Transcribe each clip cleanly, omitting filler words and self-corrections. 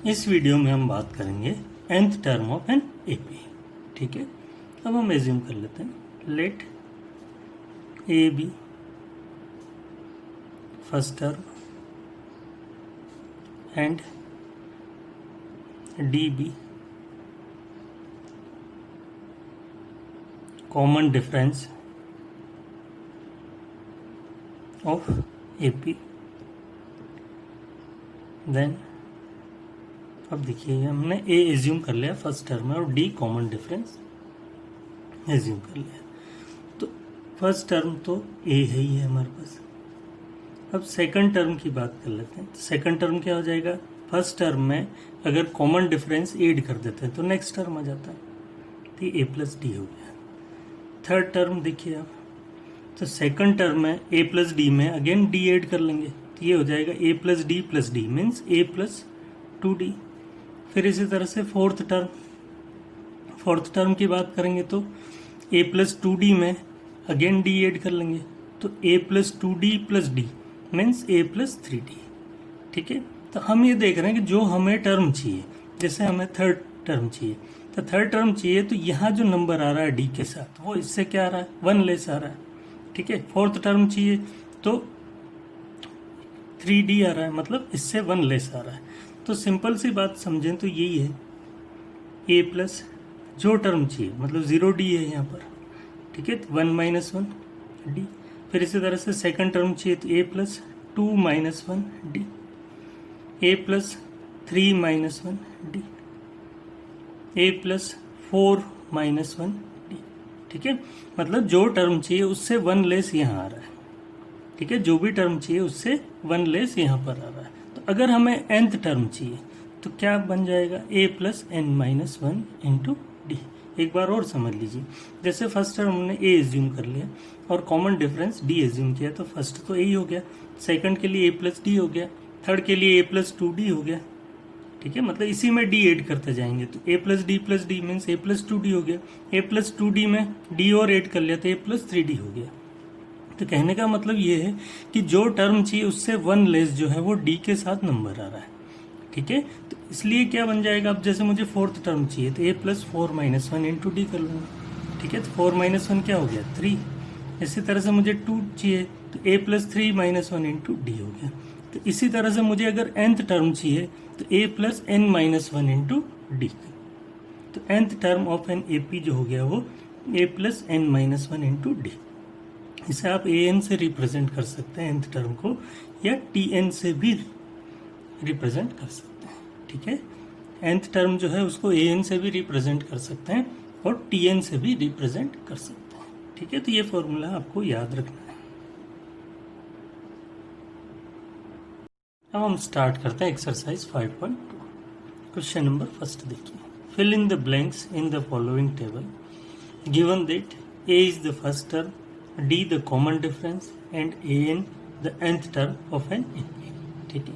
इस वीडियो में हम बात करेंगे nth term of an AP. ठीक है, अब हम एज्यूम कर लेते हैं let a be first term and d be common difference of AP. Then अब देखिए हमने ए एज्यूम कर लिया फर्स्ट टर्म में और डी कॉमन डिफरेंस एज्यूम कर लिया, तो फर्स्ट टर्म तो ए है ही है हमारे पास। अब सेकंड टर्म की बात कर लेते हैं। सेकंड टर्म क्या हो जाएगा, फर्स्ट टर्म में अगर कॉमन डिफरेंस ऐड कर देते हैं तो नेक्स्ट टर्म आ जाता है, तो ए प्लस डी हो गया। थर्ड टर्म देखिए आप, तो सेकंड टर्म में ए प्लस डी में अगेन डी ऐड कर लेंगे, तो ये हो जाएगा ए plus D means a plus 2d। फिर इसी तरह से फोर्थ टर्म की बात करेंगे तो a प्लस 2d में अगेन d ऐड कर लेंगे, तो a plus 2d plus d means a plus 3d। ठीक है, तो हम ये देख रहे हैं कि जो हमें टर्म चाहिए, जैसे हमें थर्ड टर्म चाहिए, तो थर्ड टर्म चाहिए तो यहाँ जो नंबर आ रहा है d के साथ वो इससे क्या आ रहा है, 1 लेस आ रहा है। ठीक है, फोर्थ टर्म चाहिए तो 3d आ रहा है, मतलब इससे 1 लेस आ रहा है। तो सिंपल सी बात समझें तो यही है, a प्लस जो टर्म चाहिए मतलब 0d है यहाँ पर। ठीक है, 1 माइनस 1d। फिर इसी तरह से सेकंड टर्म चाहिए तो a plus 2 minus 1d, a plus 3 minus 1d, a plus 4 minus 1d। ठीक है, मतलब जो टर्म चाहिए उससे 1 लेस यहाँ आ रहा है। ठीक है, जो भी टर्म चाहिए उससे 1 लेस यहाँ पर आ रहा है। तो अगर हमें nth टर्म चाहिए तो क्या बन जाएगा, a plus n minus 1 into D. एक बार और समझ लीजिए, जैसे फर्स्ट टर्म हमने a एज्यूम कर लिया और कॉमन डिफरेंस d एज्यूम किया, तो फर्स्ट तो a ही हो गया, सेकंड के लिए a प्लस डी हो गया, थर्ड के लिए a प्लस 2d हो गया। ठीक है, मतलब इसी में d ऐड करते जाएंगे, तो a plus D means a plus 2d हो गया, a प्लस 2d में d और ऐड कर लिया तो a प्लस 3d हो गया। तो कहने का मतलब ये है कि जो टर्म चाहिए उससे 1 लेस जो है वो d के साथ नंबर आ रहा है। ठीक है, तो इसलिए क्या बन जाएगा, अब जैसे मुझे फोर्थ टर्म चाहिए तो a plus 4 minus 1 into D कर लूँगा। ठीक है, तो 4 माइनस 1 क्या हो गया, 3। इसी तरह से मुझे 2 चाहिए तो a plus 3 minus 1 into D हो गया। तो इसी तरह से मुझे अगर nth टर्म चाहिए तो a plus n minus 1 into d. तो nth term of an A P जो हो गया वो a plus n minus 1 into d. इसे आप an से रिप्रेजेंट कर सकते हैं nth टर्म को, या tn से भी रिप्रेजेंट कर सकते हैं। ठीक है, nth टर्म जो है उसको an से भी रिप्रेजेंट कर सकते हैं और tn से भी रिप्रेजेंट कर सकते हैं। ठीक है, तो ये फॉर्मूला आपको याद रखना है। अब हम स्टार्ट करते हैं एक्सरसाइज 5.2। क्वेश्चन नंबर फर्स्ट देखिए, fill in the blanks in the following table given that a is the first term, d the common difference and an the nth term of an AP। ठीक है,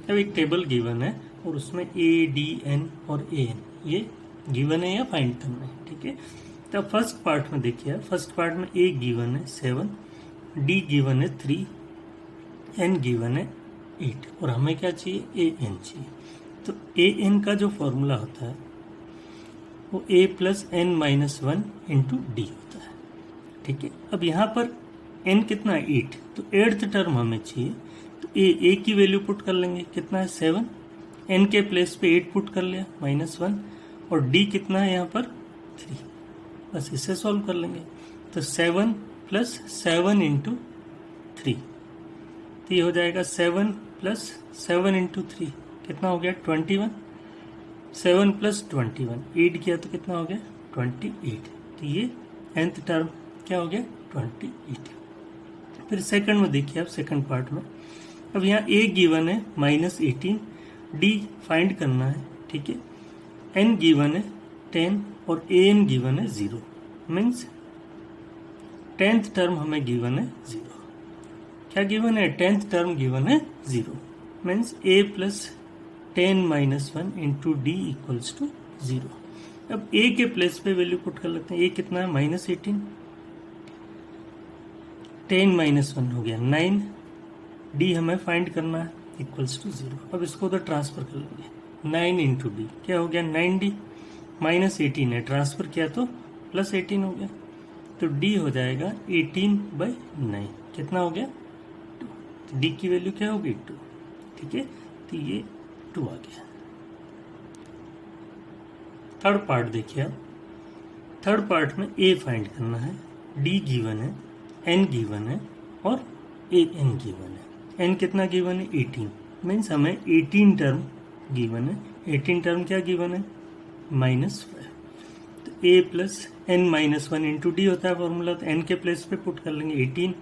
अब एक table given है और उसमें a, d, n और an ये given है या फाइंड करना है। ठीक है, तो फर्स्ट पार्ट में देखिए, फर्स्ट पार्ट में a गिवन है 7, d गिवन है 3, n गिवन है 8 और हमें क्या चाहिए, an चाहिए। तो an का जो फॉर्मूला होता है वो a plus n minus 1 into d होता है। ठीक है, अब यहाँ पर n कितना है, 8, तो 8th टर्म हमें चाहिए, तो a की वैल्यू पुट कर लेंगे, कितना है 7, n के प्लेस पे 8 पुट कर लिया माइनस 1, और d कितना है यहाँ पर 3, बस इसे सॉल्व कर लेंगे। तो 7 प्लस 7 इंटू 3, तो ये हो जाएगा 7 प्लस 7 इंटू 3 कितना हो गया 21, 7 प्लस 21 8 किया तो कितना हो गया 28। तो ये nth टर्म क्या हो गया 28। फिर सेकंड में देखिए आप, सेकंड पार्ट में अब यहाँ a गिवन है माइनस 18, d फाइंड करना है। ठीक है, n गिवन है 10 और an गिवन है 0, मीन्स 10th टर्म हमें गिवन है 0। क्या गिवन है, 10th टर्म गिवन है 0, means a plus 10 minus 1 into d equals to 0। अब a के प्लेस पे वैल्यू पुट कर लेते हैं, a कितना है माइनस 18, 10 माइनस 1 हो गया 9, d हमें फाइंड करना है इक्वल्स टू 0। अब इसको उधर ट्रांसफर कर लेंगे, 9 इंटू डी क्या हो गया 9D, माइनस 18 है, ट्रांसफर किया तो प्लस 18 हो गया, तो डी हो जाएगा 18/9। कितना हो गया 2। डी की वैल्यू क्या होगी 2। ठीक है, तो ये 2 आ गया। थर्ड पार्ट देखिए आप, थर्ड पार्ट में ए फाइंड करना है, डी गिवन है, एन गिवन है और ए एन गिवन है। एन कितना गिवन है 18, मीन्स हमें 18 टर्म गिवन है। 18 टर्म क्या गिवन है -5। तो a plus n minus 1 into d होता है फॉर्मूला, तो एन के प्लेस पे पुट कर लेंगे 18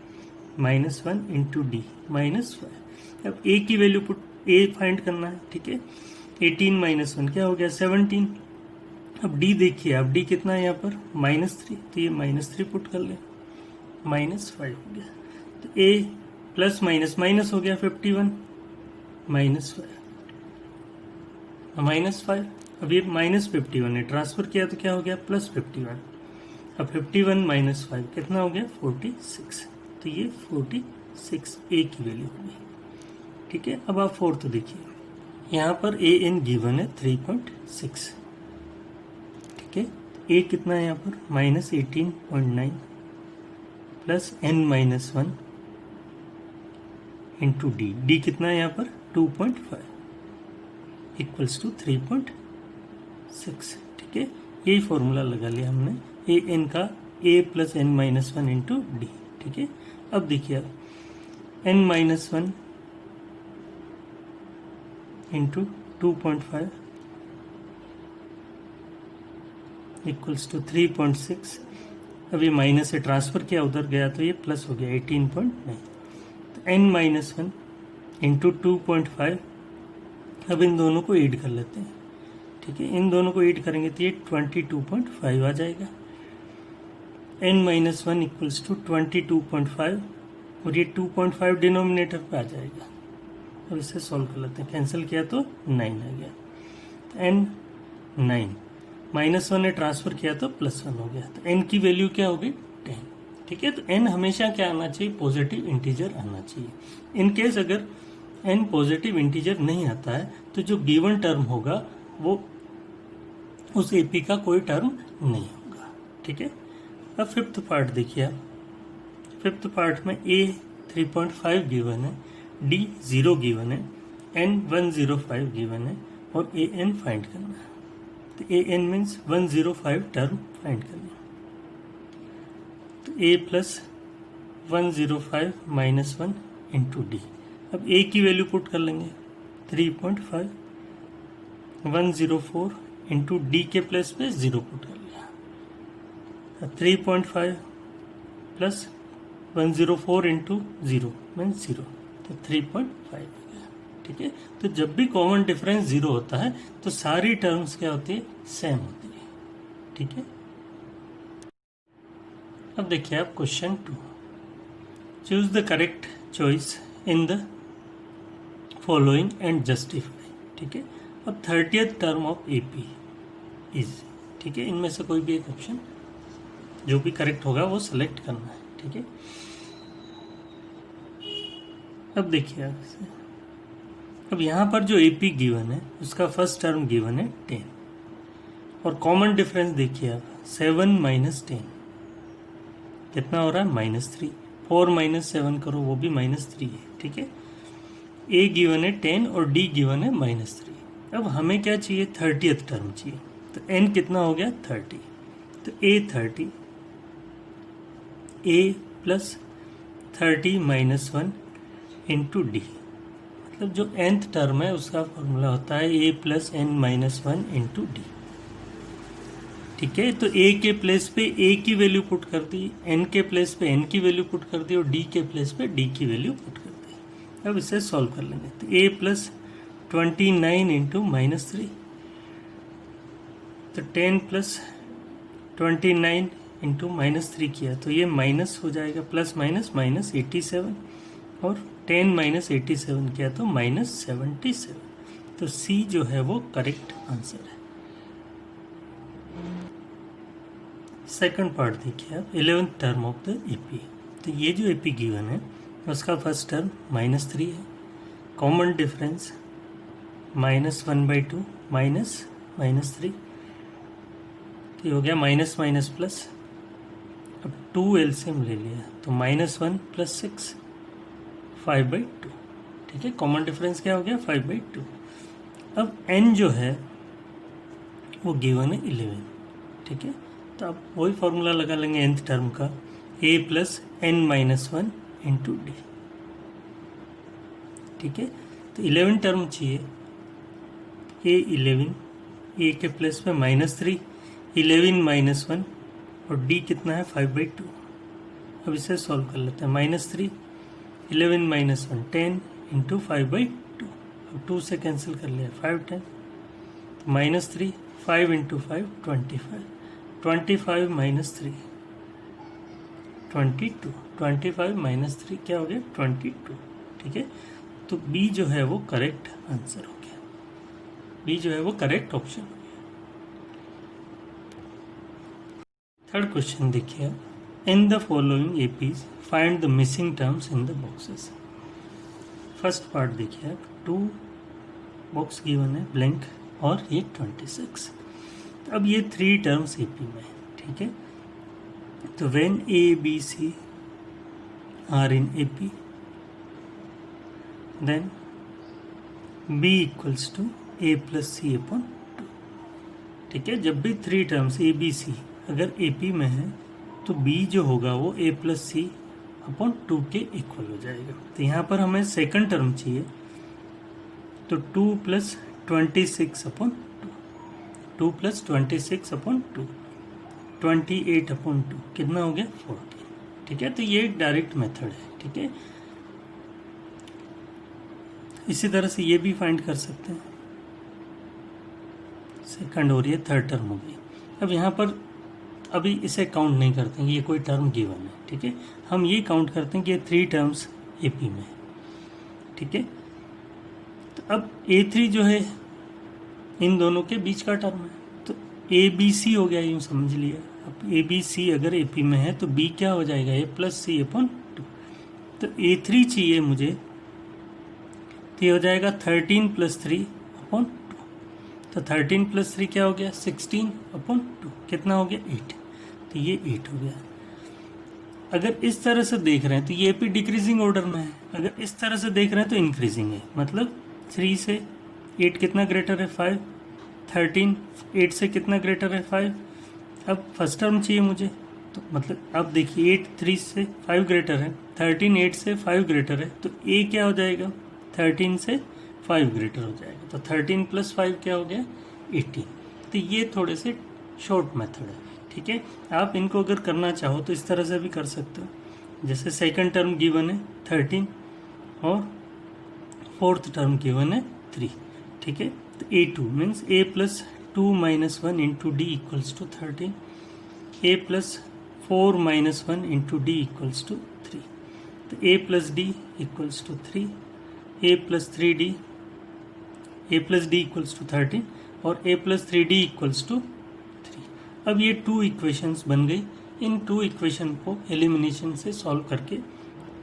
-1 इंटू डी -5। अब ए की वैल्यू पुट ए फाइंड करना है। ठीक है, 18 -1 क्या हो गया 17। अब डी देखिए, अब डी कितना है यहाँ पर -3, तो ये -3 पुट कर ले, -5 हो गया। तो ए प्लस माइनस माइनस हो गया 51 -5। अब ये -51 है, ट्रांसफर किया तो क्या हो गया +51। अब 51 -5 कितना हो गया 46, तो ये 46 ए की वैल्यू हो गई। ठीक है, अब आप फोर्थ देखिए, यहाँ पर ए एन गिवन है 3.6। ठीक है, ए कितना है यहाँ पर -18.9 plus n-1 into D, D कितना है यहाँ पर 2.5 इक्वल्स टू 3.6। ठीक है, यही फॉर्मूला लगा लिया हमने ए एन का, ए प्लस n-1 इंटू डी। ठीक है, अब देखिए आप n-1 इंटू 2.5 इक्वल्स टू 3.6। अभी माइनस से ट्रांसफर किया, उधर गया तो ये प्लस हो गया 18.9। तो n-1 इंटू 2.5, अब इन दोनों को ऐड कर लेते हैं। ठीक है, इन दोनों को ऐड करेंगे तो ये 22.5 आ जाएगा। n-1 इक्वल्स टू 22.5 और ये 2.5 डिनोमिनेटर पे आ जाएगा। अब इसे सॉल्व कर लेते हैं, कैंसिल किया तो 9 आ गया। तो n 9 -1 ने ट्रांसफर किया तो +1 हो गया, तो n की वैल्यू क्या होगी 10। ठीक है, तो n हमेशा क्या आना चाहिए पॉजिटिव इंटीजर आना चाहिए। इन केस अगर n पॉजिटिव इंटीजर नहीं आता है तो जो गिवन टर्म होगा वो उस एपी का कोई टर्म नहीं होगा। ठीक है, अब फिफ्थ पार्ट देखिए आप, फिफ्थ पार्ट में a 3.5 गिवन है, d 0 गिवन है, n 105 गिवन है और a n फाइंड करना है। तो A N means 105 term find करना। तो ए प्लस 105 -1 इंटू डी। अब ए की वैल्यू पुट कर लेंगे 3.5, 104 इंटू डी के प्लेस पे 0 पुट कर लिया। 3.5 प्लस 104 इंटू 0 मीन्स 0, तो 3.5। ठीक है, तो जब भी कॉमन डिफरेंस 0 होता है तो सारी टर्म्स क्या होती है सेम होती है। ठीक है, अब देखिए आप question 2, choose the correct choice in the following and justify. ठीक है, अब 30th term of AP is, ठीक है, इनमें से कोई भी एक ऑप्शन जो भी करेक्ट होगा वो सेलेक्ट करना है। ठीक है, अब देखिए आप, अब यहाँ पर जो एपी गिवन है उसका फर्स्ट टर्म गिवन है 10 और कॉमन डिफरेंस देखिए आप 7 - 10 कितना हो रहा है -3। 4 - 7 करो वो भी -3 है। ठीक है, ए गिवन है 10 और डी गिवन है -3। अब हमें क्या चाहिए 30th टर्म चाहिए, तो एन कितना हो गया 30, तो ए 30, ए प्लस 30 -1 इंटू डी, मतलब जो nth टर्म है उसका फॉर्मूला होता है a plus n-1 into D. ठीक है, तो a के प्लेस पे a की वैल्यू पुट कर दी, n के प्लेस पे n की वैल्यू पुट कर दी और d के प्लेस पे d की वैल्यू पुट कर दी। अब इसे सॉल्व कर लेंगे, तो a प्लस 29 इंटू -3, तो 10 प्लस 29 इंटू -3 किया तो ये माइनस हो जाएगा, प्लस माइनस -87 और 10 - 87 किया तो -77। तो सी जो है वो करेक्ट आंसर है। सेकंड पार्ट देखिए आप, 11th term of the AP. तो ये जो एपी गिवन है उसका फर्स्ट टर्म -3 है, कॉमन डिफरेंस -1/2 -3, तो ये हो गया माइनस माइनस प्लस। अब 2 एलसीएम ले लिया तो -1 + 6 5/2, ठीक है। कॉमन डिफरेंस क्या हो गया 5/2। अब n जो है वो गिवन है 11, ठीक है। तो अब वही फॉर्मूला लगा लेंगे nth टर्म का, a + n-1 × d, ठीक है। तो 11 टर्म चाहिए, a 11, a के प्लस में -3, 11 -1 और d कितना है 5/2। अब इसे सॉल्व कर लेते हैं। -3 11 -1 10 × 5/2, अब 2 से कैंसिल कर लिया 5 10, तो -3 5 × 5 25, 25 -3 22, 25 -3 क्या हो गया 22, ठीक है। तो बी जो है वो करेक्ट आंसर हो गया, बी जो है वो करेक्ट ऑप्शन हो गया। थर्ड क्वेश्चन देखिए, इन the following APs find the missing terms in the boxes. First part देखिए आप, 2 बॉक्स गिवन है ब्लैंक और ये 26। अब ये 3 टर्म्स एपी में है, ठीक है। तो when a b c are in AP then b equals to a + c/2, ठीक है। जब भी 3 टर्म्स ए बी सी अगर AP में है तो b जो होगा वो a + c/2 के इक्वल हो जाएगा। तो यहाँ पर हमें सेकंड टर्म चाहिए, तो 2 + 26/2, 2 + 26/2 28/2 कितना हो गया 40, ठीक है। तो ये एक डायरेक्ट मेथड है, ठीक है। इसी तरह से ये भी फाइंड कर सकते हैं, सेकंड और ये थर्ड टर्म हो गई। अब यहाँ पर अभी इसे काउंट नहीं करते हैं, ये कोई टर्म गिवन है, ठीक है। हम ये काउंट करते हैं कि ये 3 टर्म्स एपी में है, ठीक है। तो अब A3 जो है इन दोनों के बीच का टर्म है, तो ABC हो गया, यूँ समझ लिया। अब ABC अगर AP में है तो B क्या हो जाएगा A + c/2, तो A3 चाहिए मुझे, तो ये हो जाएगा 13 + 3/2, तो 13 + 3 क्या हो गया 16/2, कितना हो गया 8, तो ये 8 हो गया। अगर इस तरह से देख रहे हैं तो ये भी डिक्रीजिंग ऑर्डर में है, अगर इस तरह से देख रहे हैं तो इंक्रीजिंग है, मतलब 3 से 8 कितना ग्रेटर है 5, 13 8 से कितना ग्रेटर है 5। अब फर्स्ट टर्म चाहिए मुझे, तो मतलब अब देखिए 8 3 से 5 ग्रेटर है, 13 8 से 5 ग्रेटर है, तो ए क्या हो जाएगा 13 से 5 ग्रेटर हो जाएगा, तो 13 + 5 क्या हो गया 18। तो ये थोड़े से शॉर्ट मेथड है, ठीक है। आप इनको अगर करना चाहो तो इस तरह से भी कर सकते हो, जैसे सेकंड टर्म गिवन है 13 और फोर्थ टर्म गिवन है 3, ठीक है। तो A2 means A + 2 - 1 × D = 13, A + 4 - 1 × D = 3, तो A + D = 3, A + 3D A + D = 13 और A + 3D = 3। अब ये 2 इक्वेशंस बन गई। इन 2 इक्वेशन को एलिमिनेशन से सॉल्व करके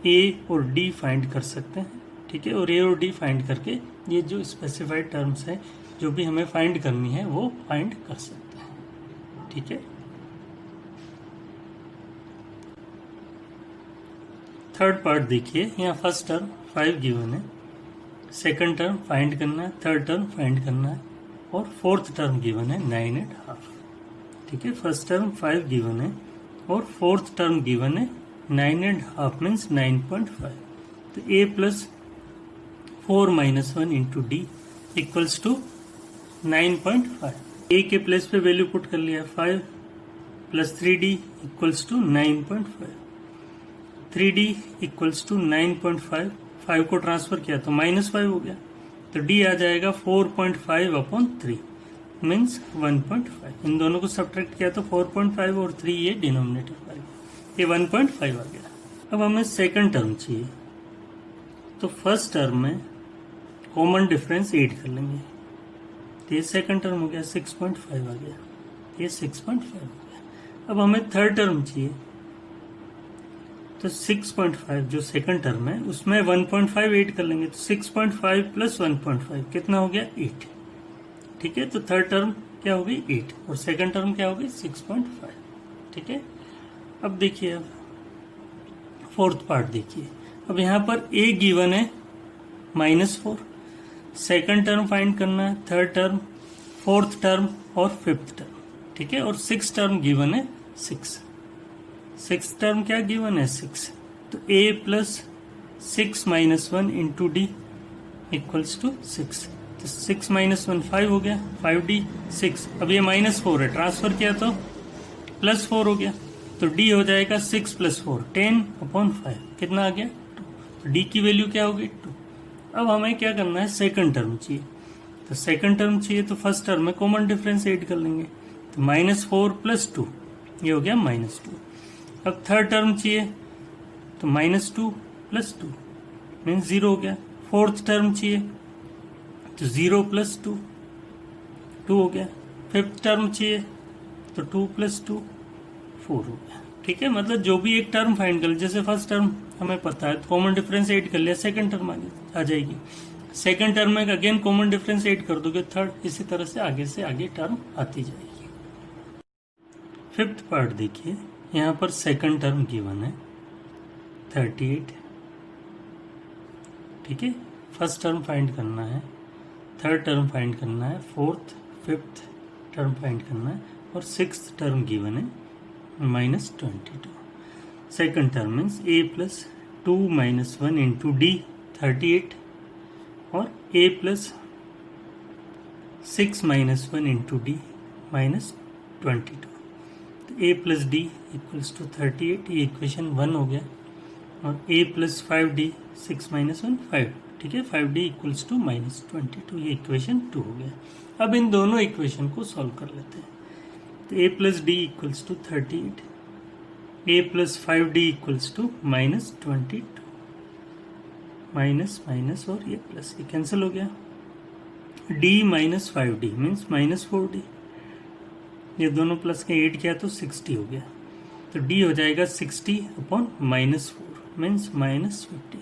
A और D फाइंड कर सकते हैं, ठीक है। और A और D फाइंड करके ये जो स्पेसिफाइड टर्म्स है जो भी हमें फाइंड करनी है वो फाइंड कर सकते हैं, ठीक है। थर्ड पार्ट देखिए, यहाँ फर्स्ट टर्म 5 गिवन है, सेकंड टर्म फाइंड करना है, थर्ड टर्म फाइंड करना है और फोर्थ टर्म गिवन है 9.5, ठीक है। फर्स्ट टर्म 5 गिवन है और फोर्थ टर्म गिवन है 9.5 मीन्स 9.5, तो A + 4 - 1 × D = 9.5। A के प्लेस पे वैल्यू पुट कर लिया 5 + 3D = 9.5, 3D = 9.5, 5 को ट्रांसफर किया तो -5 हो गया, तो D आ जाएगा 4.5/3 मीन्स 1.5। इन दोनों को सब्ट्रैक्ट किया तो 4.5 और 3 ये डिनोमिनेटर 5, ये 1.5 आ गया। अब हमें सेकंड टर्म चाहिए, तो फर्स्ट टर्म में कॉमन डिफरेंस 8 कर लेंगे, तो ये सेकंड टर्म हो गया 6.5 आ गया, ये 6.5 हो गया। अब हमें थर्ड टर्म चाहिए, तो 6.5 जो सेकंड टर्म है उसमें 1.5 ऐड कर लेंगे, तो 6.5 प्लस 1.5 कितना हो गया 8। ठीक है, तो थर्ड टर्म क्या होगी 8 और सेकंड टर्म क्या होगी 6.5। ठीक है, अब देखिए, अब फोर्थ पार्ट देखिए। अब यहाँ पर ए गिवन है -4, सेकंड टर्म फाइंड करना है, थर्ड टर्म, फोर्थ टर्म और फिफ्थ टर्म। ठीक है, और सिक्स टर्म गिवन है 6। सिक्स टर्म क्या गिवन है 6, तो a plus 6 minus 1 into d equals to 6। तो 6 माइनस 1 5 हो गया, 5d 6। अब ये -4 है, ट्रांसफर किया तो +4 हो गया, तो d हो जाएगा 6 + 4 10/5 कितना आ गया 2। तो d की वैल्यू क्या होगी 2। अब हमें क्या करना है, सेकंड टर्म चाहिए। तो सेकंड टर्म चाहिए तो फर्स्ट टर्म में कॉमन डिफरेंस ऐड कर लेंगे, तो -4 + 2 ये हो गया -2। अब थर्ड टर्म चाहिए तो -2 + 2 मीन्स 0 हो गया। फोर्थ टर्म चाहिए तो 0 + 2 2 हो गया। फिफ्थ टर्म चाहिए तो 2 + 2 4 हो गया। ठीक है, मतलब जो भी एक टर्म फाइंड कर, जैसे फर्स्ट टर्म हमें पता है तो कॉमन डिफरेंस ऐड कर लिया, सेकंड टर्म आ जाएगी। सेकंड टर्म में अगेन कॉमन डिफरेंस ऐड कर दोगे थर्ड, इसी तरह से आगे टर्म आती जाएगी। फिफ्थ पार्ट देखिए, यहाँ पर सेकंड टर्म गिवन है 38। ठीक है, फर्स्ट टर्म फाइंड करना है, थर्ड टर्म फाइंड करना है, फोर्थ फिफ्थ टर्म फाइंड करना है, और सिक्स्थ टर्म गिवन है -22। Second term means a plus 2 minus 1 into d 38 और a plus 6 minus 1 into d -22। तो a plus d equals to 38, ये इक्वेशन 1 हो गया, और a प्लस 5d 6 माइनस 1 5। ठीक है, 5d इक्वल्स टू -22, ये इक्वेशन 2 हो गया। अब इन दोनों इक्वेशन को सॉल्व कर लेते हैं। तो a plus d equals to 38, a plus 5d equals to -22, minus minus और ये प्लस, ये कैंसिल हो गया। d minus 5d means -4d, ये दोनों प्लस के 8 किया तो 60 हो गया, तो d हो जाएगा 60 अपॉन -4 मीन्स -50,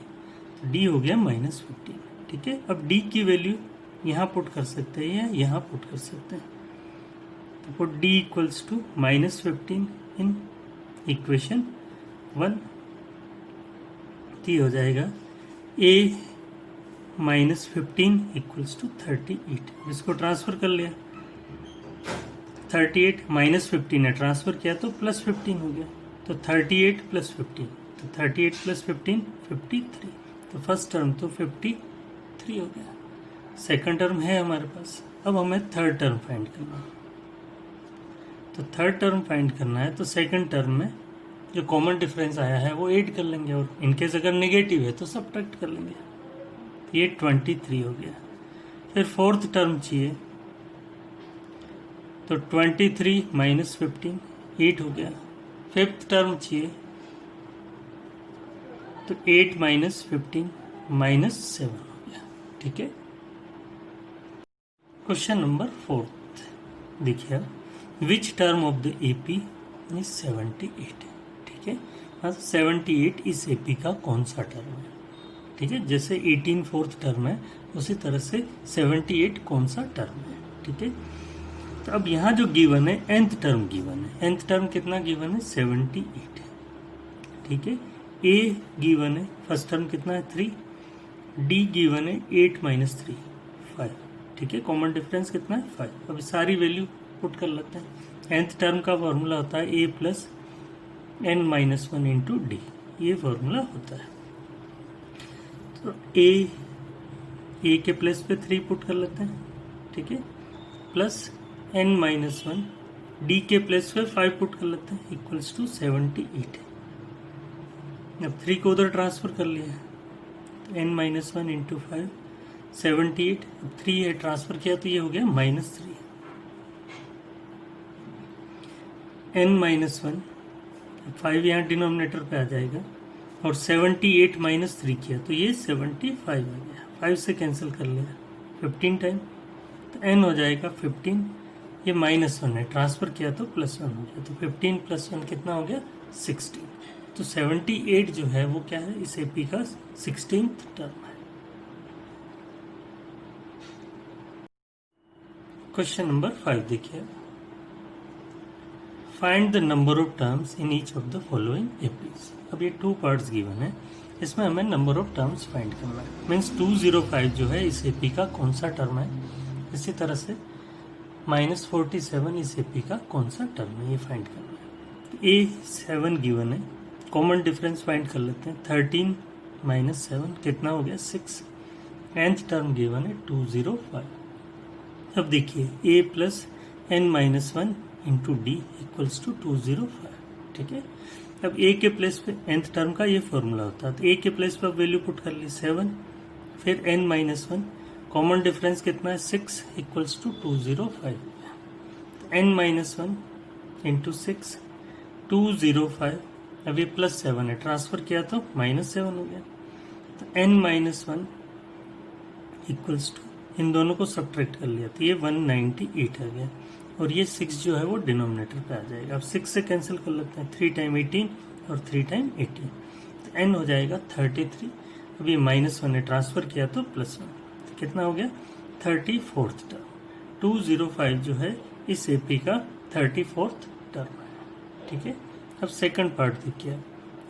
तो d हो गया -50। ठीक है, अब d की वैल्यू यहाँ पुट कर सकते हैं या यहाँ पुट कर सकते हैं, तो put d equals to -15 in equation 1, तो हो जाएगा a -15 इक्वल्स टू 38। इसको ट्रांसफर कर लिया, 38 -15 है, ट्रांसफर किया तो +15 हो गया, तो 38 + 15, तो 38 + 15 53, तो फर्स्ट टर्म तो 53 हो गया। सेकंड टर्म है हमारे पास, अब हमें थर्ड टर्म फाइंड करना है। तो थर्ड टर्म फाइंड करना है तो सेकंड टर्म में जो कॉमन डिफरेंस आया है वो ऐड कर लेंगे, और इनकेस अगर नेगेटिव है तो सब्ट्रैक्ट कर लेंगे, ये 23 हो गया। फिर फोर्थ टर्म चाहिए तो 23 -15 8 हो गया। फिफ्थ टर्म चाहिए तो 8 -15 -7 हो गया। ठीक है, क्वेश्चन नंबर 4 देखिए, which term of the AP is 78। ठीक है, हाँ 78 इस एपी का कौन सा टर्म है। ठीक है, जैसे 18 फोर्थ टर्म है उसी तरह से 78 कौन सा टर्म है। ठीक है, तो अब यहाँ जो गिवन है nth टर्म गिवन है, nth टर्म कितना गिवन है 78। ठीक है, a गिवन है फर्स्ट टर्म कितना है 3, d गिवन है 8 - 3 5। ठीक है, कॉमन डिफरेंस कितना है 5। अब सारी वैल्यू पुट कर लेते हैं। nth टर्म का फॉर्मूला होता है a plus n - 1 into D, ये फॉर्मूला होता है। तो a के प्लेस पे 3 पुट कर लेते हैं। ठीक है, प्लस n - 1 d के प्लेस पे 5 पुट कर लेते हैं, इक्वल्स टू 78। अब 3 को उधर ट्रांसफर कर लिया है, तो n - 1 इंटू 5 78, अब 3 है ट्रांसफर किया तो ये हो गया -3। n - 1 5 यहाँ डिनोमिनेटर पे आ जाएगा, और 78 - 3 किया तो ये 75 आ गया, 5 से कैंसिल कर लिया 15 टाइम, तो n हो जाएगा 15, ये -1 है ट्रांसफर किया तो +1 हो गया, तो 15 + 1 कितना हो गया 16। तो 78 जो है वो क्या है, इस एपी का 16th टर्म है। क्वेश्चन नंबर 5 देखिए, find the number of terms in each of the following APs. अब ये 2 पार्ट्स गिवन है, इसमें हमें नंबर ऑफ टर्म्स फाइंड करना है। मीन्स 205 जो है इस एपी का कौन सा टर्म है, इसी तरह से -47 इस एपी का कौन सा टर्म है, ये फाइंड करना है। तो A7 गिवन है, कॉमन डिफरेंस फाइंड कर लेते हैं। 13 - 7 कितना हो गया, 6। nth टर्म गिवन है 205। अब देखिए a plus n-1 into d equals to 205, ठीक है। अब a के प्लेस पे nth टर्म का ये फॉर्मूला होता है, तो a के प्लेस पे वैल्यू पुट कर ली 7, फिर n-1, कॉमन डिफरेंस कितना है 6 इक्वल्स टू 205। n-1 इंटू 6 205, अब ये +7 है, ट्रांसफर किया तो -7 हो गया। तो n-1 इक्वल्स टू, इन दोनों को सब्ट्रैक्ट कर लिया तो ये 198 आ गया, और ये 6 जो है वो डिनोमिनेटर पे आ जाएगा। अब 6 से कैंसिल कर लेते हैं, 3 टाइम 18 और 3 टाइम 18, तो n हो जाएगा 33। अब ये -1 है, ट्रांसफर किया तो +1, तो कितना हो गया 34th टर्म। 205 जो है इस एपी का 34th टर्म है, ठीक है। अब सेकंड पार्ट देखिए,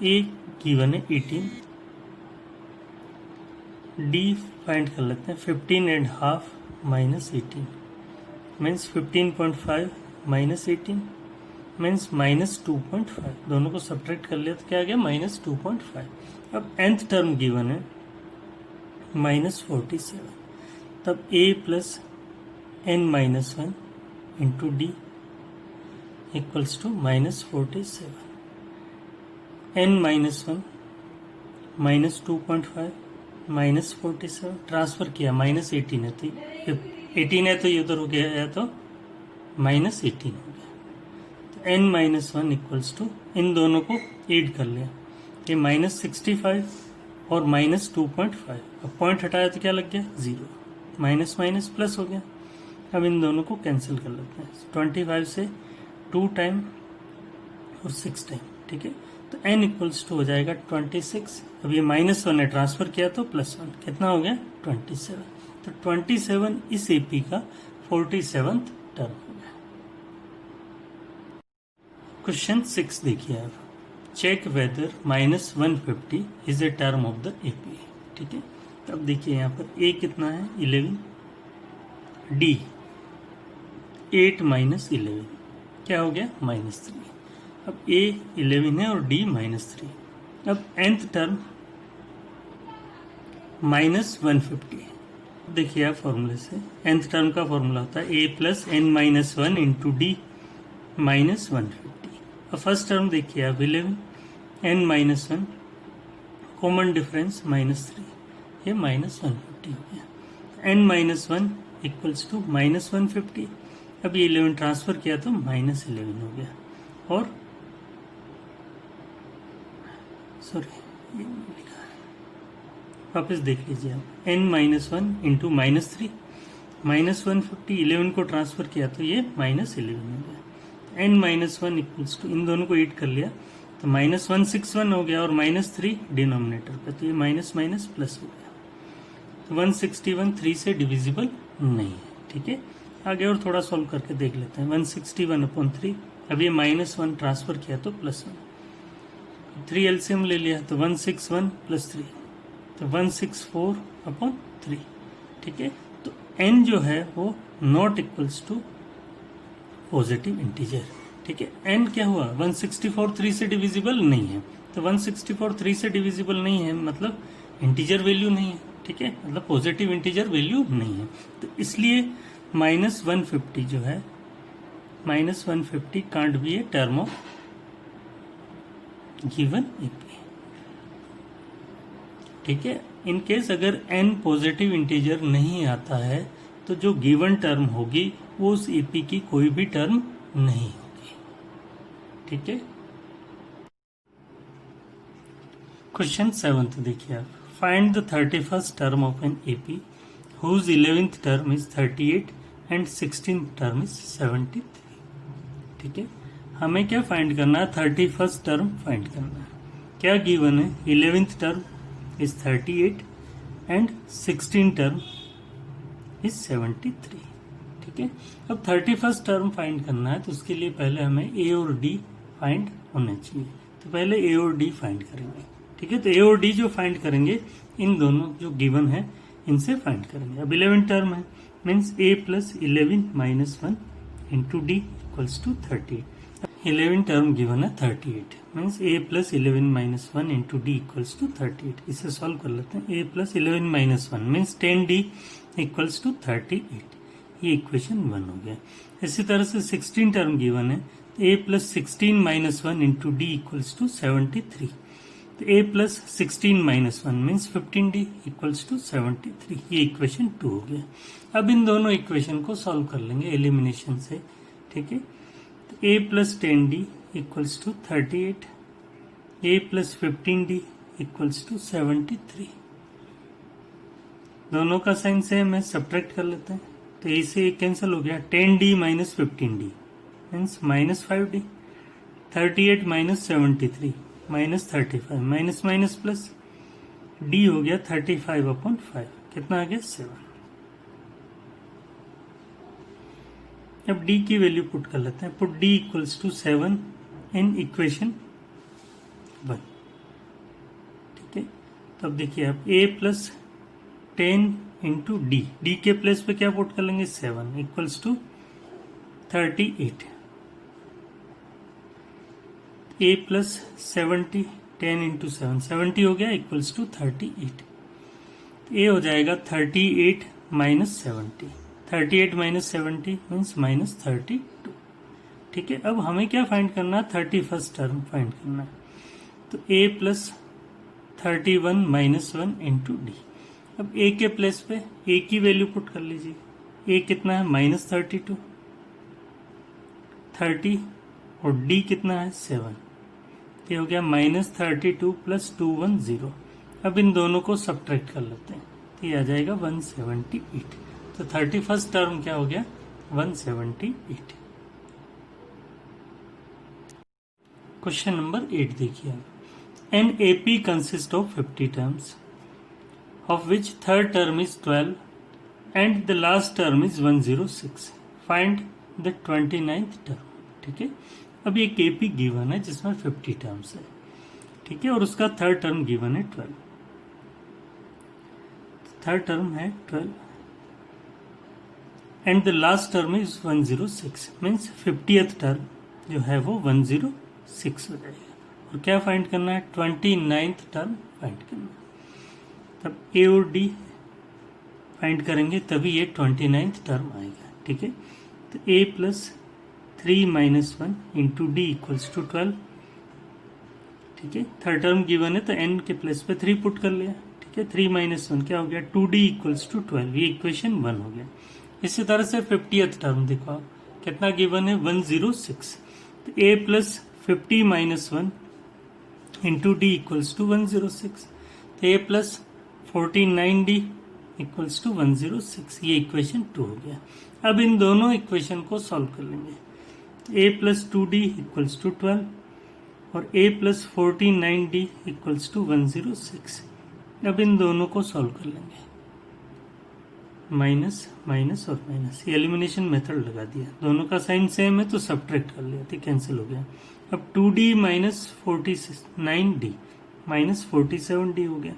ए गिवन है 18, डी फाइंड कर लेते हैं। 15.5 - 18 मीन्स 15.5 - 18 मीन्स -2.5, दोनों को सब्ट्रैक्ट कर लिया तो क्या आ गया -2.5। अब nth टर्म गिवन है -47, तब a plus n-1 into d equals to -47, n-1 -2.5 -47, transfer किया -18 है, तो 18 है तो ये उधर हो गया तो -18 हो गया। तो n-1 इक्वल्स टू, इन दोनों को ऐड कर लिया, ये -65 और -2.5, अब पॉइंट हटाया तो क्या लग गया 0, माइनस माइनस प्लस हो गया। अब इन दोनों को कैंसिल कर लेते हैं, 25 से 2 टाइम और 6 टाइम, ठीक है। तो n इक्वल्स टू हो जाएगा 26। अब ये -1 है, ट्रांसफर किया तो +1, कितना हो गया 27। तो 27 इस एपी का 47th टर्म हो गया। क्वेश्चन 6 देखिए आप, check whether -150 is a term of the AP, ठीक है। तो अब देखिए यहाँ पर a कितना है 11, d 8 - 11 क्या हो गया -3। अब a 11 है और d -3। अब nth टर्म -150, देखिए आप फॉर्मूले से nth टर्म का फॉर्मूला होता है a plus n-1 into D -150। अब फर्स्ट टर्म देखिए आप 11, n-1 कॉमन डिफरेंस -3, ये -150 हो गया। n-1 इक्वल्स टू -150, अब ये 11 ट्रांसफर किया तो -11 हो गया, और सॉरी ये लिखा है, वापस देख लीजिए आप, n-1 इंटू -3 -150, 11 को ट्रांसफर किया तो ये -11 हो गया। n-1 इक्वल्स टू, इन दोनों को ऐड कर लिया तो -161 हो गया, और -3 डिनोमिनेटर पे, तो ये माइनस माइनस प्लस हो गया। तो 161 3 से डिविजिबल नहीं है, ठीक है। आगे और थोड़ा सॉल्व करके देख लेते हैं। 161/3, अब ये -1 ट्रांसफर किया तो +1, 3 एलसीएम ले लिया तो 161 + 3, तो 164/3, ठीक है। तो n जो है वो not equals to positive integer, ठीक है। n क्या हुआ 164 3 से डिविजिबल नहीं है, तो 164 3 से डिविजिबल नहीं है मतलब इंटीजर वैल्यू नहीं है, ठीक है, मतलब पॉजिटिव इंटीजर वैल्यू नहीं है। तो इसलिए -150 जो है, -150 can't be A term of given AP, ठीक है। इन केस अगर n पॉजिटिव इंटीजर नहीं आता है तो जो गिवन टर्म होगी वो उस एपी की कोई भी टर्म नहीं होगी, ठीक है। क्वेश्चन 7 देखिए आप, find the 31st term of an AP whose 11th term is 38 and 16th term is 73, ठीक है। हमें क्या फाइंड करना है 31st टर्म फाइंड करना है। क्या गिवन है, 11th term is 38 and 16 term is 73। ठीक है, अब 31st टर्म फाइंड करना है तो उसके लिए पहले हमें ए और डी फाइंड होने चाहिए। तो पहले ए और डी फाइंड करेंगे। ठीक है, तो ए और डी जो फाइंड करेंगे इन दोनों जो गिवन है इनसे फाइंड करेंगे। अब 11 टर्म है, means a plus 11 minus 1 into d equals to 38। 11 term given है 38, means a plus 11 minus 1 into d equals to 38। इसे सॉल्व कर लेते हैं। A plus 11 minus 1 means 10d equals to 38। ये इक्वेशन 1 हो गया। इसी तरह से 16 टर्म गिवन है, a plus 16 minus 1 into d equals to 73। तो a plus 16 minus 1 means 15d equals to 73। ये इक्वेशन 2 हो गया। अब इन दोनों इक्वेशन को सॉल्व कर लेंगे एलिमिनेशन से। ठीक है, तो a plus 10d equals to 38, a plus 15d equals to 73। दोनों का साइन सेम है, सब्ट्रैक्ट कर लेते हैं। तो ए से कैंसिल हो गया, 10d minus 15d means minus 5d, 38 minus 73 minus 35, minus minus plus, d हो गया 35 अपॉन 5, कितना आ गया 7। अब d की वैल्यू पुट कर लेते हैं। Put d equals to 7 in equation 1। ठीक है, तो अब देखिए आप a प्लस 10 इंटू डी के प्लेस पे क्या पुट कर लेंगे 7 equals to 38। a plus 70 10 into 7 70 हो गया इक्वल्स टू 38। a हो जाएगा 38 माइनस 70, 38 माइनस 70 मीन्स माइनस 32। ठीक है, अब हमें क्या फाइंड करना है, 31st टर्म फाइंड करना है। तो a plus 31 minus 1 into D. अब a के प्लेस पे a की वैल्यू पुट कर लीजिए। a कितना है माइनस 32, 30 और d कितना है 7। ये हो गया माइनस 32 प्लस 210। अब इन दोनों को सब्ट्रैक्ट कर लेते हैं तो ये आ जाएगा 178। तो 31st टर्म क्या हो गया 178। क्वेश्चन नंबर 8 देखिए, an AP consist of 50 terms of which third term is 12 and the last term is 106. Find the 29th term। ठीक है, अब ये केपी गिवन है जिसमें 50 टर्म्स है। ठीक है, और उसका थर्ड टर्म गिवन है 12। थर्ड टर्म है 12 and the last term is 106, means 50th term जो है वो 106 हो जाएगा। और क्या फाइंड करना है, 29th टर्म फाइंड करना है। तब ए और डी फाइंड करेंगे तभी ये 29th टर्म आएगा। ठीक है, तो a plus 3 minus 1 into d equals to 12। ठीक है, थर्ड टर्म गिवन है तो एन के प्लेस पे 3 पुट कर लिया। ठीक है, 3 माइनस 1 क्या हो गया 2d इक्वल्स टू 12। ये इक्वेशन 1 हो गया। इसी तरह से 50th टर्म देखो आप कितना गिवन है 106। तो a plus 50 minus 1 into d equals to 106। तो a plus 49d equals to 106। ये इक्वेशन 2 हो गया। अब इन दोनों इक्वेशन को सॉल्व कर लेंगे। a plus 2d equals to 12 और a plus 49d equals to 106। अब इन दोनों को सॉल्व कर लेंगे, माइनस माइनस और माइनस, ये एलिमिनेशन मेथड लगा दिया। दोनों का साइन सेम है तो सब्ट्रैक्ट कर लिया, तो कैंसिल हो गया। अब 2d minus 49d minus 47d हो गया।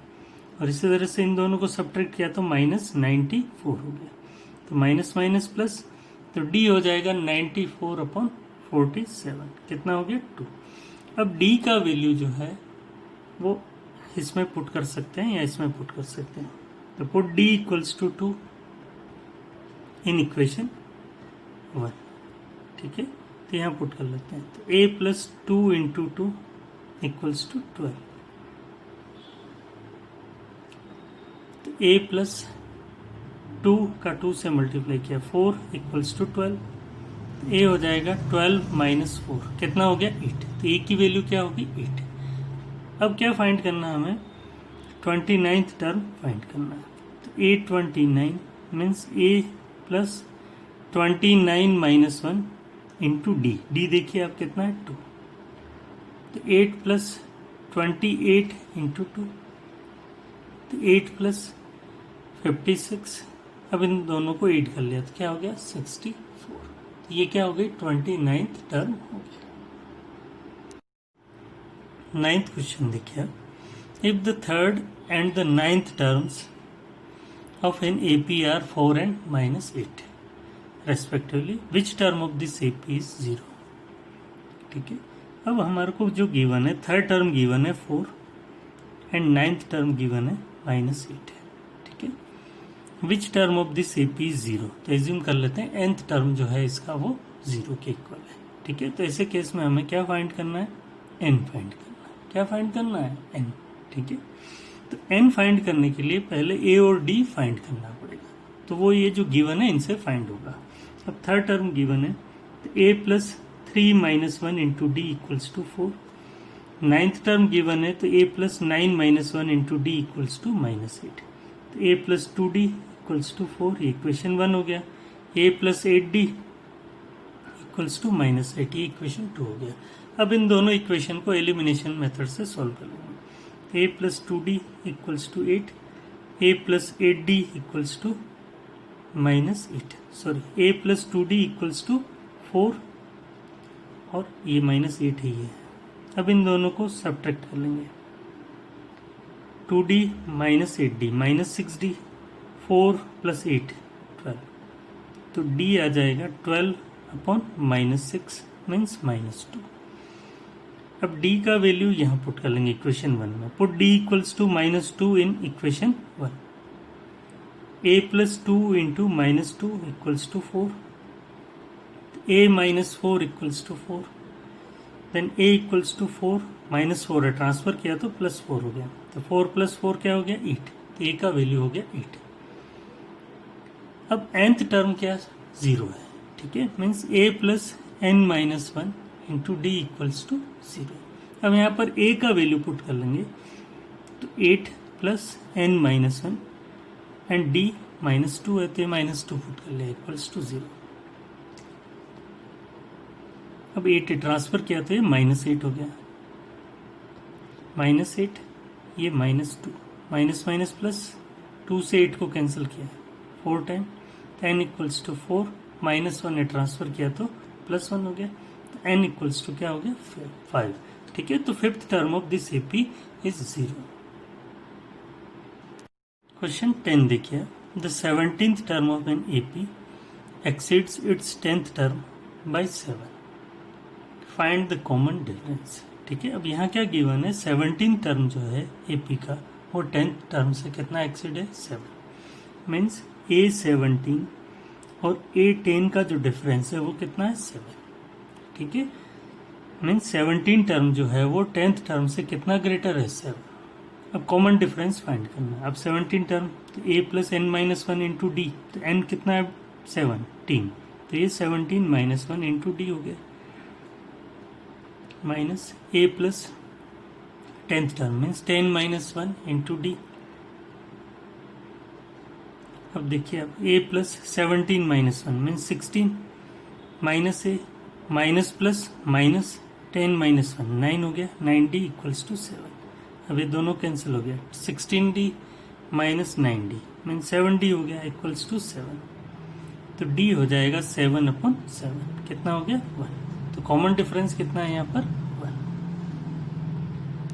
और इसी तरह से इन दोनों को सब्ट्रैक्ट किया तो माइनस 94 हो गया। तो माइनस माइनस प्लस, तो d हो जाएगा 94 अपॉन 47, कितना हो गया 2। अब d का वैल्यू जो है वो इसमें पुट कर सकते हैं या इसमें पुट कर सकते हैं। तो put d equals to 2 in equation 1। ठीक है, तो यहाँ पुट कर लेते हैं। तो a plus 2 into 2 equals to 12। तो a प्लस 2 का 2 से मल्टीप्लाई किया 4 इक्वल्स टू 12। a हो जाएगा 12 माइनस 4, कितना हो गया 8। तो a की वैल्यू क्या होगी 8। अब क्या फाइंड करना है हमें, 29th टर्म फाइंड करना है। तो a29 means a plus 29 minus 1 into D. D देखिए आप कितना है 2। तो 8 प्लस 28 इंटू 2, तो 8 प्लस 56। अब इन दोनों को 8 कर लिया तो क्या हो गया 64। तो ये क्या हो गई 29th टर्म हो गया। 9th क्वेश्चन देखिए, if the third and the 9th terms of an AP are 4 and -8 respectively, which term of this AP is 0। ठीक है, अब हमारे को जो गिवन है, थर्ड टर्म गिवन है 4 एंड 9th टर्म गिवन है -8 है। ठीक है, which term of this AP is 0, तो एज्यूम कर लेते हैं nth टर्म जो है इसका वो 0 के इक्वल है। ठीक है, तो ऐसे केस में हमें क्या फाइंड करना है, n फाइंड करना है। क्या फाइंड करना है, n। ठीक है, तो n फाइंड करने के लिए पहले a और d फाइंड करना पड़ेगा, तो वो ये जो गिवन है इनसे फाइंड होगा। अब थर्ड टर्म गिवन है, तो a plus 3 minus 1 into d equals to 4। 9th term given है, तो a plus 9 minus 1 into d equals to -8, तो a plus 2d equals to 4, ये इक्वेशन 1 हो गया। a plus 8d equals to -8, ये equation 2 हो गया। अब इन दोनों इक्वेशन को एलिमिनेशन मेथड से सॉल्व कर लेंगे। a plus 2d equals to 8, a plus 8d equals to -8, sorry a plus 2d equals to 4 और ये -8 ही है। अब इन दोनों को सब्ट्रैक्ट कर लेंगे, 2d minus 8d minus 6d, 4 plus 8 12, तो d आ जाएगा 12 अपॉन -6 मीन्स -2। अब d का वैल्यू यहाँ पुट कर लेंगे इक्वेशन 1 में, put d equals to -2 in equation 1, a plus 2 into -2 equals to 4, a minus 4 equals to 4, then a equals to 4 -4 है, transfer किया तो +4 हो गया, तो 4 प्लस 4 क्या हो गया 8, तो a का वैल्यू हो गया 8। अब nth टर्म क्या 0 है। ठीक है, means a plus n minus 1 into d equals to 0। अब यहाँ पर a का वैल्यू पुट कर लेंगे, तो 8 plus n minus 1 and d -2 है, तो -2 पुट कर लिया इक्वल्स टू 0। अब 8 ट्रांसफर किया तो ये -8 हो गया, -8 ये -2, माइनस माइनस प्लस 2 से 8 को कैंसिल किया 4 टाइम, तो n इक्वल्स टू 4, -1 ने ट्रांसफर किया तो +1 हो गया, तो n इक्वल्स टू क्या हो गया 5। ठीक है, तो fifth term of this AP is 0। Question 10 देखिए, the 17th term of an AP exceeds its 10th term by 7, find the common difference. ठीक है, अब यहाँ क्या गिवन है, 17 टर्म जो है AP का वो 10th टर्म से कितना एक्सीड है 7, मीन्स A17 और A10 का जो डिफरेंस है वो कितना है 7। ठीक है, मीन्स 17 टर्म जो है वो 10th टर्म से कितना ग्रेटर है 7। अब कॉमन डिफरेंस फाइंड करना है। अब 17 टर्म, तो a plus n minus 1 into d, तो n कितना है 17, तो ये 17 माइनस 1 इंटू डी हो गया, minus a plus 10th term means 10 minus 1 into D. अब देखिए, अब a plus 17 minus 1 means 16, minus a minus plus minus 10 minus 1 9 हो गया, 9d इक्वल्स टू 7। अब ये दोनों कैंसिल हो गया, 16d minus 9d means 7d हो गया इक्वल्स टू 7, तो d हो जाएगा 7/7, कितना हो गया 1। तो कॉमन डिफरेंस कितना है यहाँ पर